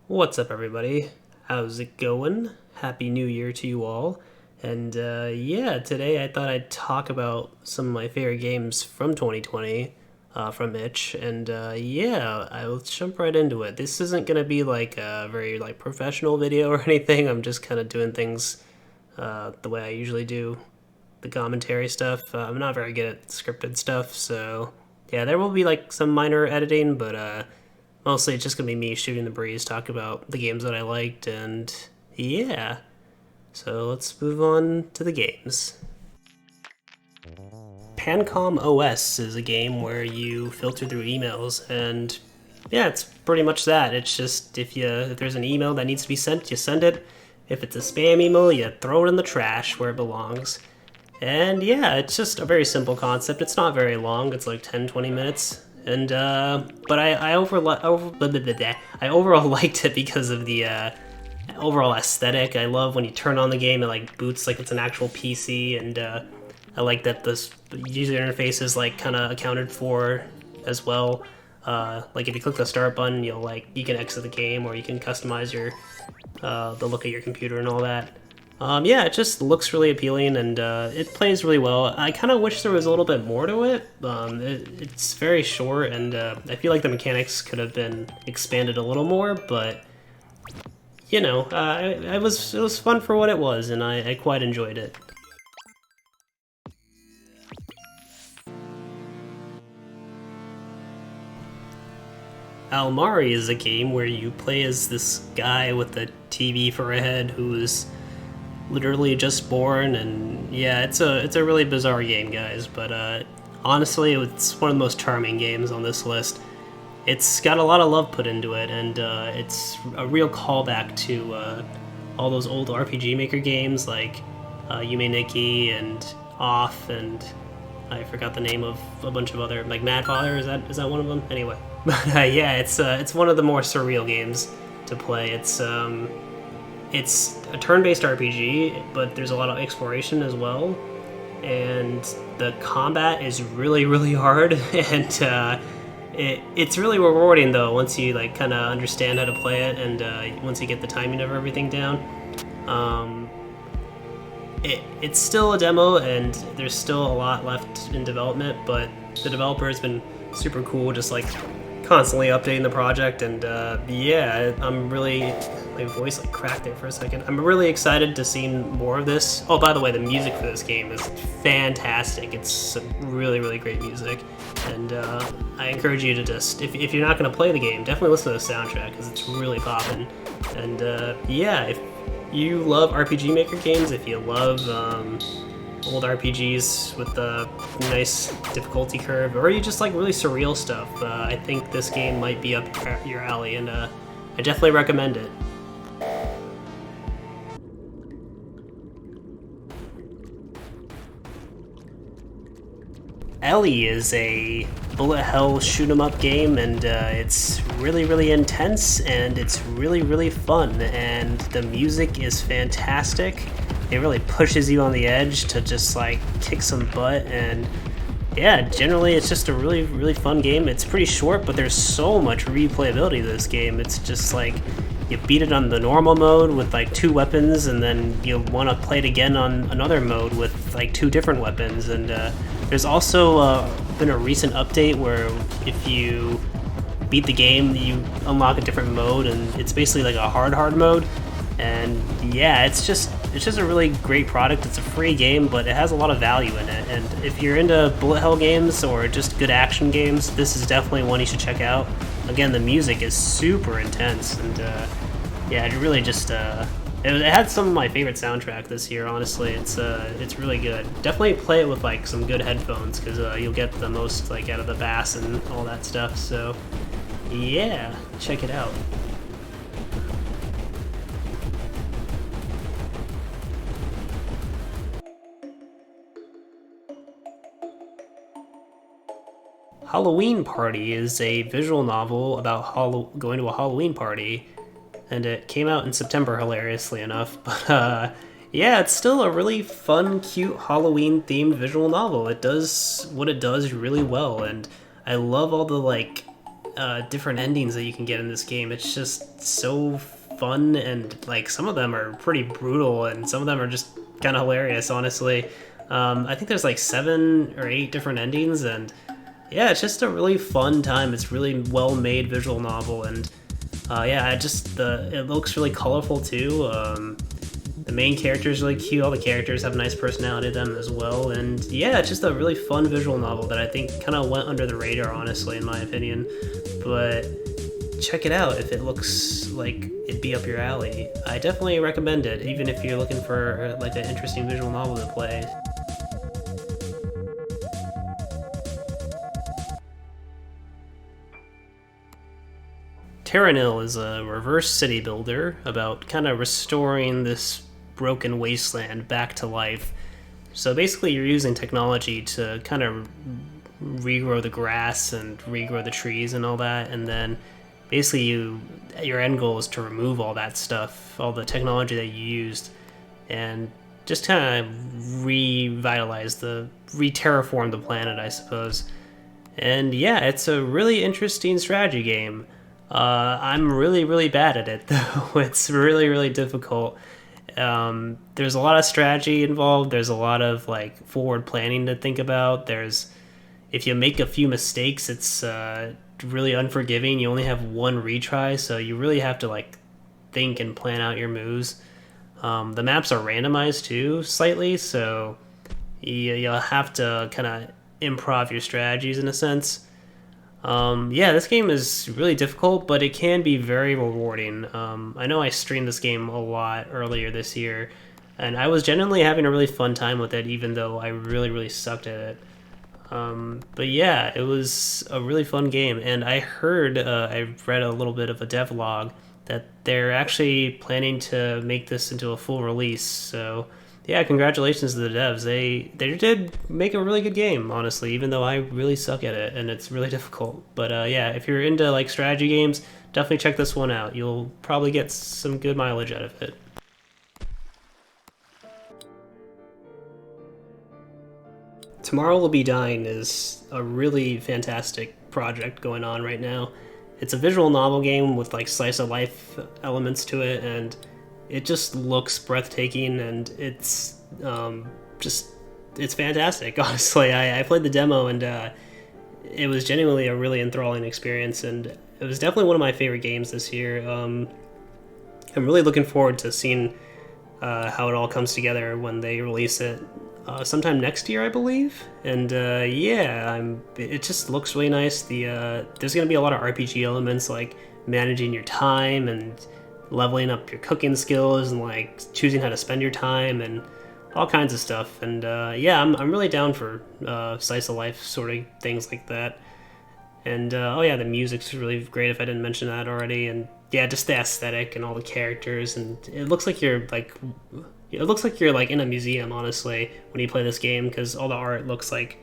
What's up, everybody? How's it going? Happy New Year to you all. And yeah, today I thought I'd talk about some of my favorite games from 2020 from Itch. And yeah, I'll jump right into it. This isn't going to be like a very like professional video or anything. I'm just kind of doing things the way I usually do the commentary stuff. I'm not very good at scripted stuff, so yeah, there will be like some minor editing, but mostly it's just gonna be me shooting the breeze, talk about the games that I liked, and yeah. So let's move on to the games. PanComOS is a game where you filter through emails, and yeah, it's pretty much that. It's just if there's an email that needs to be sent, you send it. If it's a spam email, you throw it in the trash where it belongs. And yeah, it's just a very simple concept. It's not very long. It's like 10-20 minutes. And but I overall liked it because of the overall aesthetic. I love when you turn on the game, it like boots like it's an actual PC, and I like that the user interface is like kind of accounted for as well. Like if you click the start button, you can exit the game, or you can customize your the look of your computer and all that. Yeah, it just looks really appealing, and it plays really well. I kind of wish there was a little bit more to it. It's very short, and I feel like the mechanics could have been expanded a little more, but you know, it was fun for what it was, and I quite enjoyed it. Almari is a game where you play as this guy with a TV for a head who's literally just born, and yeah, it's a really bizarre game, guys, but honestly, it's one of the most charming games on this list. It's got a lot of love put into it, and it's a real callback to all those old RPG Maker games like Yume Nikki and Off, and I forgot the name of a bunch of other, like Mad Father, is that one of them? Anyway, but yeah, it's one of the more surreal games to play. It's a turn-based RPG, but there's a lot of exploration as well, and the combat is really, really hard, and it's really rewarding though once you like kind of understand how to play it, and once you get the timing of everything down. It's still a demo, and there's still a lot left in development, but the developer has been super cool, just like constantly updating the project, and yeah, I'm really, my voice like cracked there for a second. I'm really excited to see more of this. Oh, by the way, the music for this game is fantastic. It's some really, really great music, and I encourage you to just, if you're not going to play the game, definitely listen to the soundtrack, because it's really poppin'. And yeah, if you love RPG Maker games, if you love old RPGs with the nice difficulty curve, or you just like really surreal stuff, I think this game might be up your alley, and I definitely recommend it. Ellie is a bullet hell shoot 'em up game, and it's really, really intense, and it's really, really fun, and the music is fantastic. It really pushes you on the edge to just like kick some butt, and yeah, generally it's just a really, really fun game. It's pretty short, but there's so much replayability to this game. It's just like you beat it on the normal mode with like 2 weapons, and then you want to play it again on another mode with like 2 different weapons. And there's also been a recent update where if you beat the game, you unlock a different mode, and it's basically like a hard mode. And yeah, it's just a really great product. It's a free game, but it has a lot of value in it. And if you're into bullet hell games or just good action games, this is definitely one you should check out. Again, the music is super intense, and yeah, it really just it had some of my favorite soundtrack this year. Honestly, it's really good. Definitely play it with like some good headphones, because you'll get the most like out of the bass and all that stuff. So yeah, check it out. Halloween Party is a visual novel about going to a Halloween party, and it came out in September, hilariously enough. But yeah, it's still a really fun, cute Halloween-themed visual novel. It does what it does really well, and I love all the like different endings that you can get in this game. It's just so fun, and like some of them are pretty brutal, and some of them are just kind of hilarious. Honestly, I think there's like 7 or 8 different endings, and yeah, it's just a really fun time. It's really well made visual novel, and yeah, it looks really colorful too. The main character is really cute. All the characters have a nice personality to them as well. And yeah, it's just a really fun visual novel that I think kind of went under the radar, honestly, in my opinion. But check it out if it looks like it'd be up your alley. I definitely recommend it, even if you're looking for like an interesting visual novel to play. Terra Nil is a reverse city builder about kind of restoring this broken wasteland back to life. So basically, you're using technology to kind of regrow the grass and regrow the trees and all that, and then basically your end goal is to remove all that stuff, all the technology that you used, and just kind of re-terraform the planet, I suppose. And yeah, it's a really interesting strategy game. I'm really, really bad at it, though. It's really, really difficult. There's a lot of strategy involved. There's a lot of like forward planning to think about. If you make a few mistakes, it's really unforgiving. You only have one retry, so you really have to like think and plan out your moves. The maps are randomized too, slightly, so you'll have to kind of improv your strategies in a sense. Yeah, this game is really difficult, but it can be very rewarding. I know I streamed this game a lot earlier this year, and I was genuinely having a really fun time with it, even though I really, really sucked at it. But yeah, it was a really fun game, and I read a little bit of a devlog that they're actually planning to make this into a full release. So yeah, congratulations to the devs. They did make a really good game, honestly, even though I really suck at it and it's really difficult. But yeah, if you're into like strategy games, definitely check this one out. You'll probably get some good mileage out of it. Tomorrow Will Be Dying is a really fantastic project going on right now. It's a visual novel game with like slice of life elements to it, and it just looks breathtaking, and just it's fantastic. Honestly, I played the demo, and it was genuinely a really enthralling experience, and it was definitely one of my favorite games this year. I'm really looking forward to seeing how it all comes together when they release it sometime next year, I believe. And yeah, it just looks really nice. There's going to be a lot of RPG elements like managing your time and leveling up your cooking skills and like choosing how to spend your time and all kinds of stuff. And yeah, I'm really down for slice of life sort of things like that. And oh yeah, the music's really great if I didn't mention that already. And yeah, just the aesthetic and all the characters, and it looks like you're like in a museum, honestly, when you play this game, because all the art looks like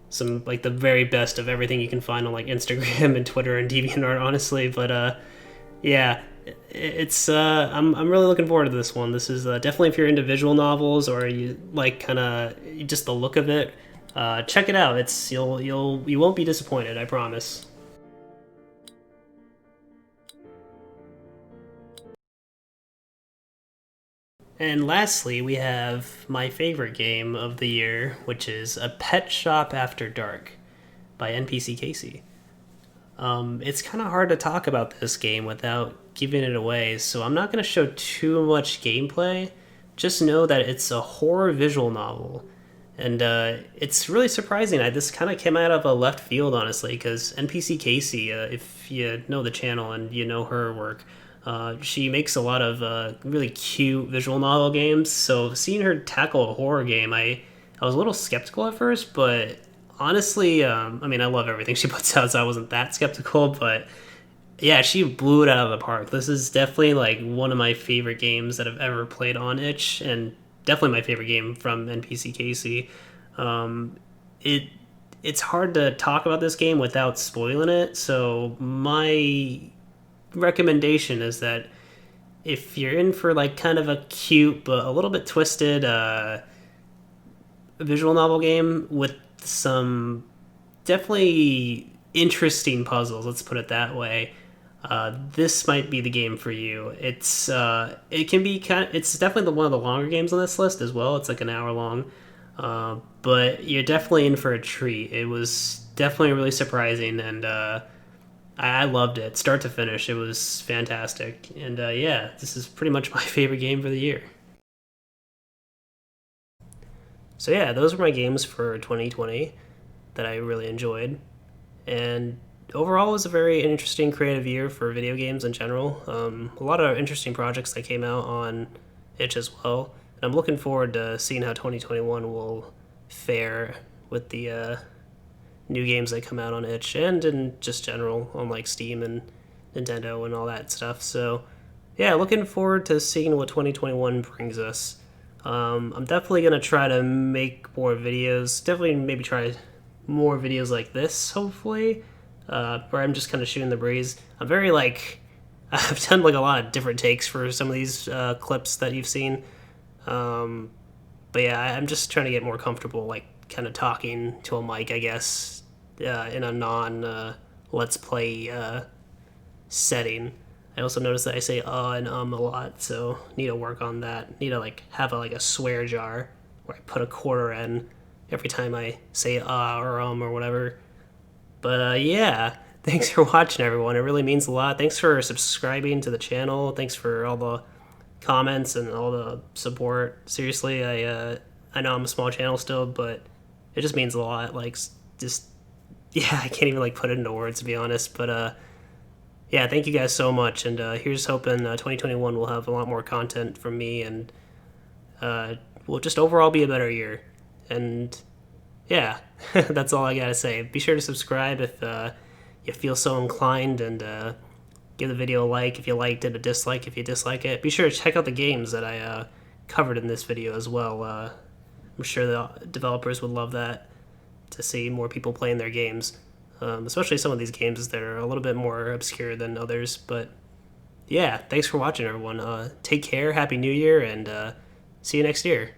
some like the very best of everything you can find on like Instagram and Twitter and DeviantArt, honestly. But yeah, it's I'm really looking forward to this one. This is definitely, if you're into visual novels or you like kind of just the look of it, check it out. You won't be disappointed, I promise. And lastly, we have my favorite game of the year, which is A Pet Shop After Dark by NPC Casey. It's kind of hard to talk about this game without giving it away, so I'm not going to show too much gameplay. Just know that it's a horror visual novel. And it's really surprising. This kind of came out of a left field, honestly, because NPC Casey, if you know the channel and you know her work, she makes a lot of really cute visual novel games. So seeing her tackle a horror game, I was a little skeptical at first, but honestly, I mean, I love everything she puts out, so I wasn't that skeptical. But yeah, she blew it out of the park. This is definitely like one of my favorite games that I've ever played on itch, and definitely my favorite game from NPC Casey. It it's hard to talk about this game without spoiling it, so my recommendation is that if you're in for like kind of a cute but a little bit twisted visual novel game with some definitely interesting puzzles, let's put it that way, this might be the game for you. It can be it's definitely one of the longer games on this list as well. It's like an hour long, but you're definitely in for a treat. It was definitely really surprising, and I loved it, start to finish. It was fantastic, and yeah, this is pretty much my favorite game for the year. So yeah, those were my games for 2020 that I really enjoyed, and overall it was a very interesting creative year for video games in general. A lot of interesting projects that came out on itch as well, and I'm looking forward to seeing how 2021 will fare with the new games that come out on itch and in just general on like Steam and Nintendo and all that stuff. So yeah, looking forward to seeing what 2021 brings us. I'm definitely gonna try to make more videos. Definitely, maybe try more videos like this. Hopefully, where I'm just kind of shooting the breeze. I'm very like I've done like a lot of different takes for some of these clips that you've seen. Um, but yeah, I'm just trying to get more comfortable, like kind of talking to a mic, I guess, in a non let's play setting. I also noticed that I say and a lot, so need to work on that. Need to like have like a swear jar where I put a quarter in every time I say or or whatever. But yeah, thanks for watching, everyone. It really means a lot. Thanks for subscribing to the channel. Thanks for all the comments and all the support. Seriously, I know I'm a small channel still, but it just means a lot. Like just yeah, I can't even like put it into words, to be honest. But yeah, thank you guys so much, and here's hoping 2021 will have a lot more content from me, and will just overall be a better year. And yeah, that's all I gotta say. Be sure to subscribe if you feel so inclined, and give the video a like if you liked it, a dislike if you dislike it. Be sure to check out the games that I covered in this video as well. I'm sure the developers would love that, to see more people playing their games. Especially some of these games that are a little bit more obscure than others. But yeah, thanks for watching, everyone. Take care, Happy New Year, and see you next year.